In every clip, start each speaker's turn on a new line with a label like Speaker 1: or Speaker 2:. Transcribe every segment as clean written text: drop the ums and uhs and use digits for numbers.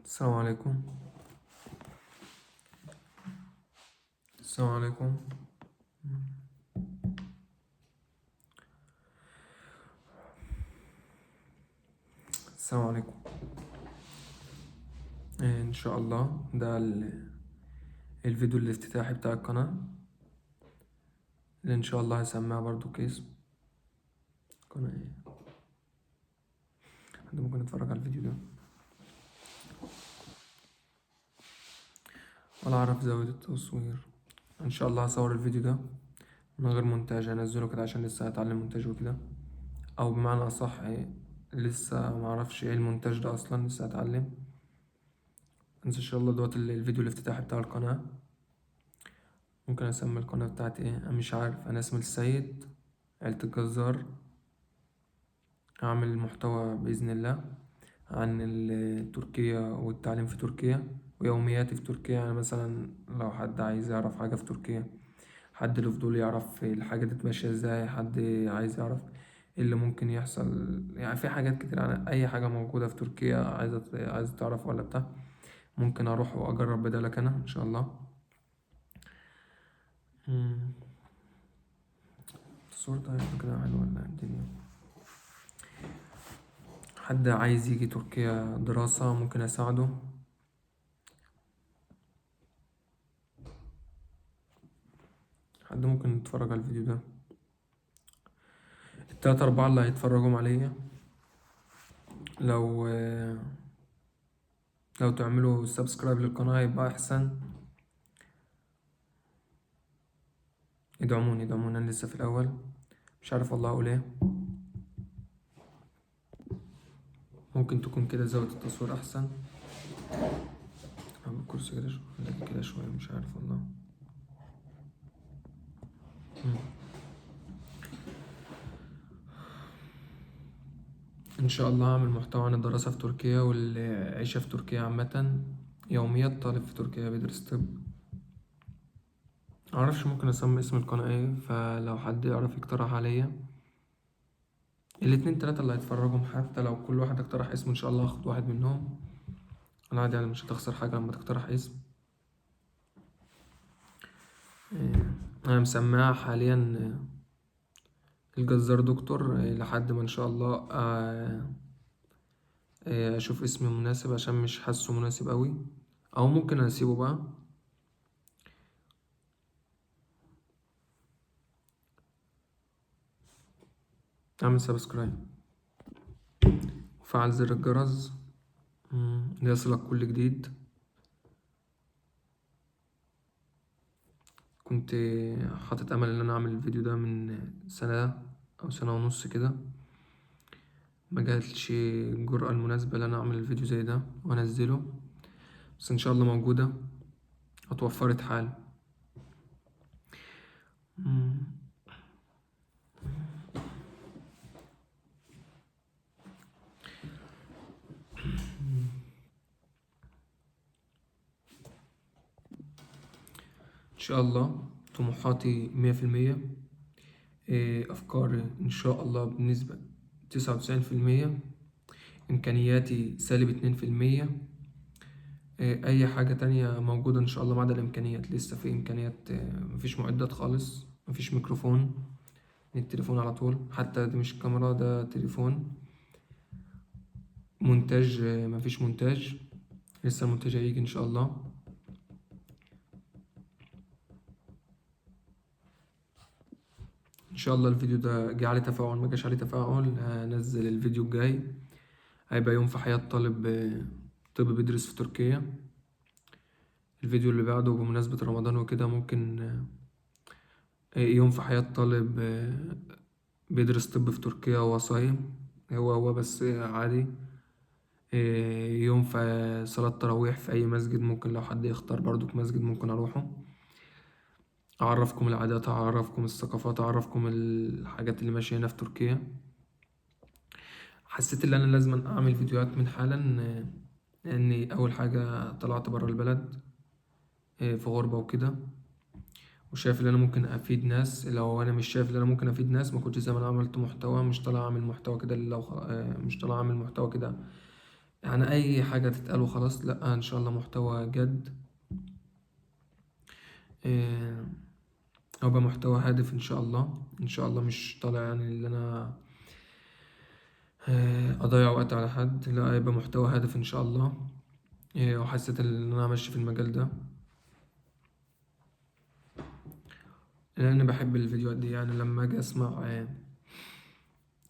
Speaker 1: السلام عليكم. السلام عليكم. السلام عليكم. ان شاء الله ده الفيديو الافتتاحي بتاع القناة اللي ان شاء الله هسميها برضو كيس قناة حد ممكن يتفرج على الفيديو ده ولا اعرف زاوية التصوير. ان شاء الله هصور الفيديو ده من غير مونتاج، هنزله كده عشان لسه هتعلم مونتاج وكده، او بمعنى اصح لسه معرفش ايه المونتاج ده اصلا، لسه هتعلم. بس ان شاء الله دوت الفيديو الافتتاحي بتاع القناة. ممكن اسمي القناة بتاعتي ايه؟ انا مش عارف، انا اسمي السيد عيلة الجزار. هعمل محتوى بإذن الله عن تركيا والتعليم في تركيا ويومياتي في تركيا. يعني مثلا لو حد عايز يعرف حاجة في تركيا، حد له فضول يعرف الحاجة دي ماشية ازاي، حد عايز يعرف ايه اللي ممكن يحصل، يعني في حاجات كتير عن أي حاجة موجودة في تركيا عايز تعرف ولا بتاع، ممكن أروح وأجرب بدالك أنا إن شاء الله. مم. الصورة ده هيبقى كده حلو ولا الدنيا؟ حد عايز يجي تركيا دراسة ممكن أساعده. حد ممكن يتفرج على الفيديو ده. التلاتة أربعة اللي هيتفرجوا عليا، لو لو تعملوا سبسكرايب للقناة يبقى أحسن. ادعموني ادعموني، أنا لسه في الأول مش عارف والله أقول ايه. ممكن تكون كده زاوية التصوير أحسن. أعمل الكرسي كده كده شوية، مش عارف والله. مم. إن شاء الله هعمل محتوى عن الدراسة في تركيا والعيشة في تركيا عامة، يوميات طالب في تركيا بيدرس طب. معرفش ممكن أسمي اسم القناة ايه، فلو حد يعرف يقترح عليا. الاتنين تلاتة اللي هيتفرجوا، حتى لو كل واحد اقترح اسم إن شاء الله هاخد واحد منهم. أنا عادي، يعني مش هتخسر حاجة لما تقترح اسم. أنا مسميها حاليا الجزار دكتور، لحد ما إن شاء الله أشوف اسم مناسب، عشان مش حاسه مناسب أوي، أو ممكن أسيبه بقى. أعمل سبسكرايب وفعل زر الجرس ليصلك كل جديد. كنت حاطط أمل إن أنا أعمل الفيديو ده من سنة أو سنة ونص كده، ما جاتش الجرأة المناسبة إن أنا أعمل الفيديو زي ده وأنزله، بس إن شاء الله موجودة، اتوفرت حال. إن شاء الله طموحاتي 100%. أفكاري إن شاء الله بنسبة 99%. إمكانياتي -2%. أي حاجة تانية موجودة إن شاء الله ما عدا الإمكانيات. لسه في إمكانيات، مفيش معدات خالص، مفيش ميكروفون، التليفون على طول، حتى دي مش كاميرا ده تليفون. مونتاج مفيش مونتاج، لسه المونتاج هيجي إن شاء الله. إن شاء الله الفيديو ده جه عليه تفاعل، ما جاش عليه تفاعل هنزل الفيديو الجاي، هيبقى يوم في حياة طالب طب بيدرس في تركيا. الفيديو اللي بعده بمناسبة رمضان وكده ممكن يوم في حياة طالب بيدرس طب في تركيا وهو صايم، هو بس عادي. يوم في صلاة تراويح في أي مسجد، ممكن لو حد يختار برضو مسجد ممكن أروحه. أعرفكم العادات، أعرفكم الثقافات، أعرفكم الحاجات اللي ماشية هنا في تركيا. حسيت ان انا لازم اعمل فيديوهات من حالا، لاني اول حاجه طلعت برا البلد في غربه وكده، وشايف ان انا ممكن افيد ناس. لو انا مش شايف ان انا ممكن افيد ناس ما كنتش زمان عملت محتوى. مش طالع اعمل محتوى كده لو مش طالع اعمل محتوى كده يعني اي حاجة تتقال وخلاص، لا ان شاء الله محتوى جد. آه، هو بقى محتوى هادف ان شاء الله، ان شاء الله مش طالع يعني اللي انا اضيع وقت على حد، لا هيبقى محتوى هادف ان شاء الله. وحسيت ان انا ماشي في المجال ده لان انا بحب الفيديوهات دي. يعني لما اجي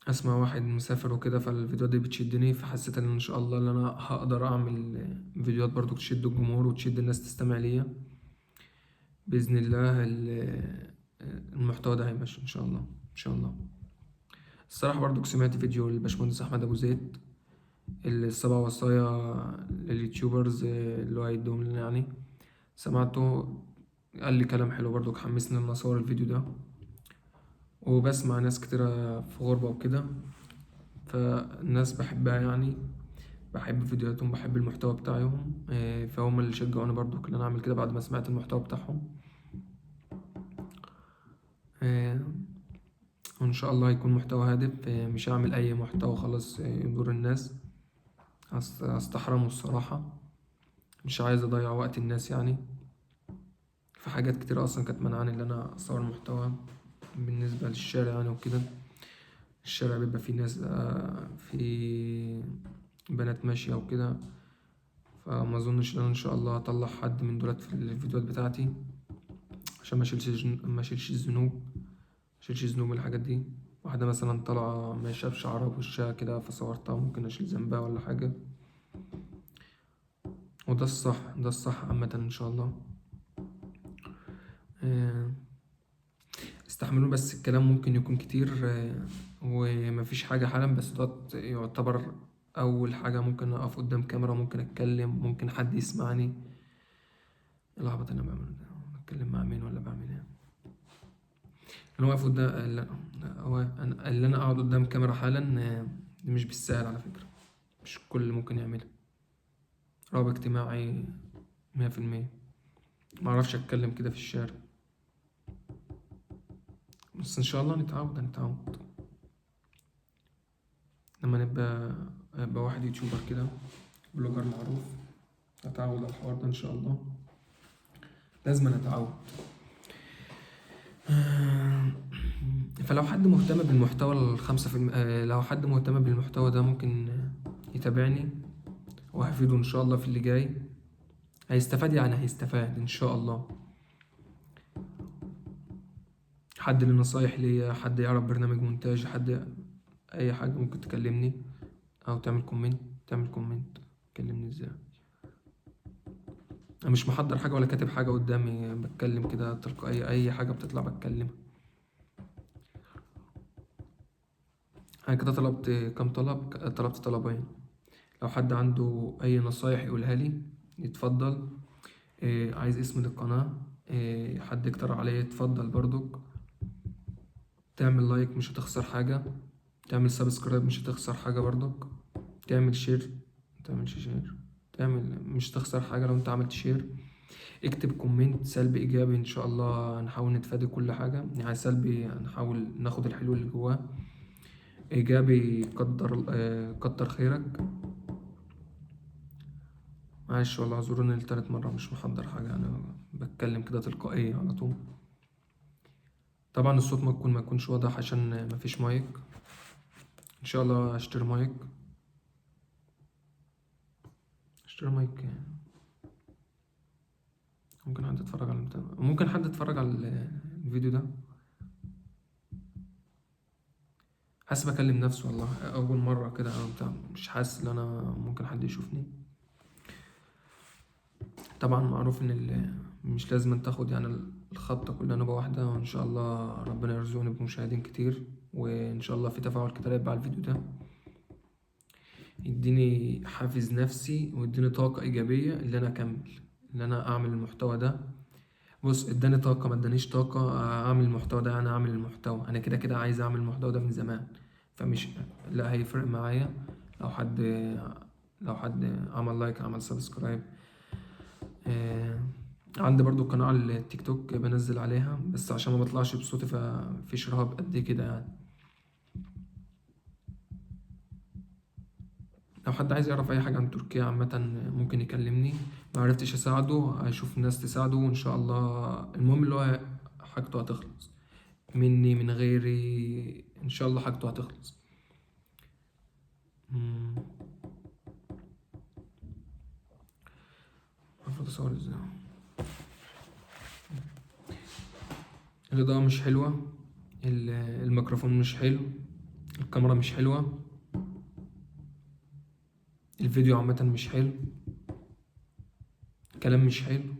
Speaker 1: اسمع واحد مسافر وكده، فالفيديوهات دي بتشدني، فحسيت ان شاء الله ان انا هقدر اعمل فيديوهات برضو تشد الجمهور وتشد الناس تستمع ليا باذن الله. المحتوى ده هيمشي ان شاء الله ان شاء الله. الصراحه برضو سمعت فيديو للباشمهندس احمد ابو زيد، السبع وصايا لليوتيوبرز اللي هو هيدوم لنا يعني. سمعته، قال لي كلام حلو برضو، حمسني ان أنا اصور الفيديو ده. وبسمع ناس كتيرة في غربة وكده، فالناس بحبها يعني، بحب فيديوهاتهم، بحب المحتوى بتاعهم. فهم اللي شجعوني برضو ان انا اعمل كده بعد ما سمعت المحتوى بتاعهم. آه، وان شاء الله هيكون محتوى هادف. مش هعمل اي محتوى خلاص يضر الناس، هستحرمه الصراحة. مش عايز اضيع وقت الناس يعني. في حاجات كتير اصلا كانت منعاني ان انا اصور محتوى بالنسبة للشارع يعني وكده. الشارع بيبقى فيه ناس، في بنات ماشية وكده، فما اظنش ان انا ان شاء الله هطلع حد من دولت في الفيديوهات بتاعتي، عشان ما اشيلش الذنوب، ما اشيلش ذنوب الحاجات دي. واحدة مثلا طالعة ماشية بشعرها بوشها كده فصورتها، ممكن اشيل ذنبها ولا حاجة. وده الصح، ده الصح عامة ان شاء الله. آه، استحملوا بس الكلام ممكن يكون كتير. ومفيش حاجة حالا، بس ده يعتبر أول حاجة ممكن أقف قدام كاميرا، ممكن أتكلم، ممكن حد يسمعني. إيه العبط اللي أنا بعمله ده؟ بتكلم مع مين ولا بعمل إيه؟ أنا واقف قدام اللي أنا أقعد قدام كاميرا حالا. دي مش بالسهل على فكرة، مش الكل ممكن يعملها. رهاب اجتماعي 100%. معرفش أتكلم كده في الشارع، بس إن شاء الله هنتعود لما يبقى واحد يوتيوبر كده، بلوجر معروف. أتعود على الحوار ده إن شاء الله، لازم أتعود. فلو حد مهتم بالمحتوى ال5%، لو حد مهتم بالمحتوى ده ممكن يتابعني، وهفيده إن شاء الله في اللي جاي. هيستفاد يعني، هيستفاد إن شاء الله. حد له نصايح ليا، حد يعرف برنامج مونتاج، حد أي حاجة ممكن تكلمني أو تعمل كومنت كلمني إزاي. أنا مش محضر حاجة ولا كاتب حاجة قدامي، بتكلم كده تلقائية، أي حاجة بتطلع بتكلم. أنا كده طلبت كام طلب؟ طلبت طلبين. لو حد عنده أي نصايح يقولها لي يتفضل. عايز اسم للقناة. حد يقترح عليا يتفضل برضك. تعمل لايك مش هتخسر حاجة، تعمل سبسكرايب مش هتخسر حاجة برضك، تعمل شير، تعمل مش تخسر حاجة لو انت عملت شير. اكتب كومنت سلبي ايجابي، ان شاء الله هنحاول نتفادى كل حاجة. يعني سلبي هنحاول ناخد الحلو اللي جواه، ايجابي كتر خيرك. معلش والله اعذروني لتالت مرة، مش محضر حاجة، انا بتكلم كده تلقائية على طول. طبعا الصوت ما يكونش واضح عشان مفيش مايك. ان شاء الله اشتري مايك. ممكن حد يتفرج على الفيديو ده. حاسس بكلم نفسي والله اول مرة كده، أو بتاع، مش حاسس ان انا ممكن حد يشوفني. طبعا معروف ان مش لازم تاخد يعني الخطة كلها نبقى واحدة، وان شاء الله ربنا يرزقني بمشاهدين كتير، وان شاء الله في تفاعل كتير يبقى على الفيديو ده، يديني حافز نفسي ويديني طاقة إيجابية اللي أنا أكمل، اللي أنا أعمل المحتوى ده. بص، اداني طاقة ما ادانيش طاقة أعمل المحتوى ده. أنا أعمل المحتوى، أنا كده كده عايز أعمل المحتوى ده من زمان، فمش لا هيفرق معايا لو حد لو حد عمل لايك، عمل سبسكرايب. عندي برضو قناة على التيك توك بنزل عليها، بس عشان ما بطلعش بصوتي ففيش رهاب قد كده يعني. لو حد عايز يعرف اي حاجة عن تركيا عامة ممكن يكلمني. ما عرفتش اساعده هشوف ناس تساعده وان شاء الله. المهم اللي هو حاجته هتخلص مني من غيري، ان شاء الله حاجته هتخلص. مم. المفروض اصور ازاي؟ الاضاءة مش حلوة، الميكروفون مش حلو، الكاميرا مش حلوة، الفيديو عامة مش حلو، الكلام مش حلو،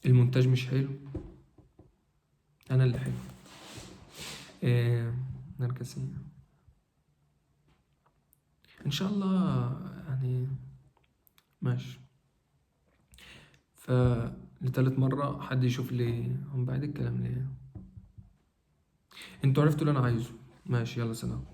Speaker 1: المونتاج مش حلو، انا اللي حلو. إيه نرجسية ان شاء الله يعني. ماشي. لتالت مرة حد يشوف لي هم بعد الكلام ليه. انتوا عرفتوا اللي انا عايزه. ماشي يلا سلام.